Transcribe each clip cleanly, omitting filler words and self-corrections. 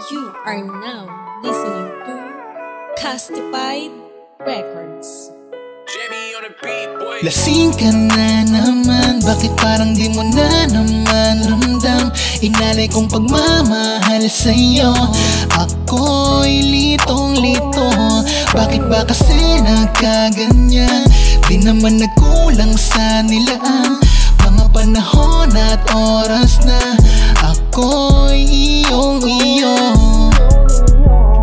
You are now listening to Castified Records. Jimmy on the beat, boy. Lasing ka na naman, bakit parang di mo na naman ramdam inalay kong pagmamahal sa'yo. Ako'y litong-lito, bakit ba kasi nagkaganyan? Di naman nagkulang sa nilaan, mga panahon at oras na ako'y iyong-iyo.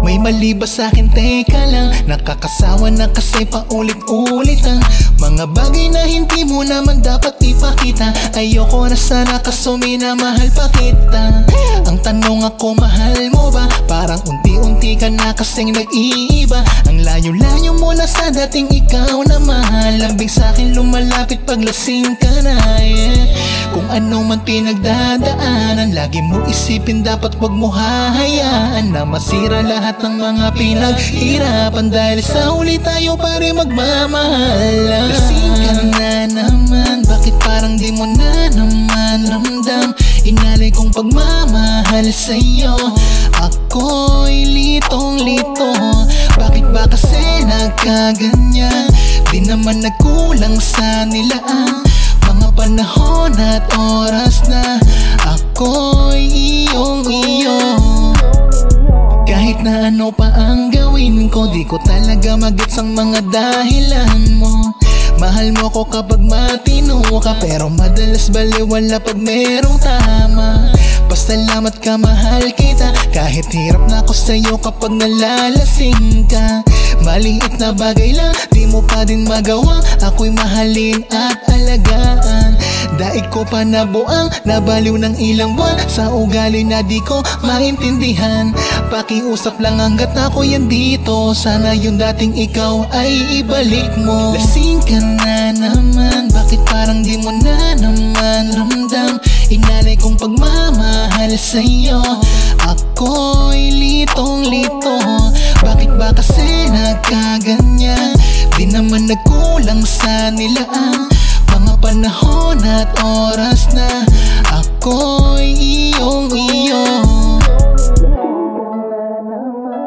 May mali ba sa'kin? Teka lang, nakakasawa na kasi paulit-ulit ang mga bagay na hindi mo naman dapat ipakita. Ayoko na sana kaso minamahal pa kita. Ang tanong ako, mahal mo ba? Parang unti-unti ka na kasing nag-iiba. Ang layo-layo mo na sa dating ikaw na mahal. Lambing sa'kin lumalapit pag lasing ka na, yeah. Kung ano man pinagdadaanan, lagi mo isipin dapat wag mo hahayaan na masira lahat ng mga pinaghirapan. Dahil sa huli tayo pa rin magmamahalan. Lasing ka na naman, bakit parang di mo na naman ramdam inalay kong pagmamahal sa'yo. Ako'y litong-lito, bakit ba kasi nagkaganyan? Di naman nagkulang sa nilaan, mga panahon at oras na ako'y iyong-iyo. Kahit na ano pa ang gawin ko, di ko talaga magets ang mga dahilan mo. Mahal mo ko kapag matino ka, pero madalas baliwala pag merong tama. Pasalamat ka, mahal kita, kahit hirap na ako sa'yo kapag nalalasing ka. Maliit na bagay lang, di mo pa din magawa, ako'y mahalin at alagaan. Daig ko pa nabuang, nabaliw ng ilang buwan sa ugali na di ko maintindihan. Pakiusap lang hanggat ako yan dito, sana yung dating ikaw ay ibalik mo. Lasing ka na naman, bakit parang di mo na naman ramdam inalay kong pagmamahal sa'yo. Ako'y litong-lito, bakit ba kasi nagkaganyan? Di naman nagkulang sa nilaan, mga panahon at oras na ako'y iyong-iyo.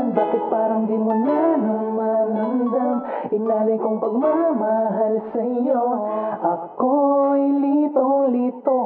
Bakit parang di mo na naman ramdam inalay kong pagmamahal sa'yo. Ako'y litong-lito.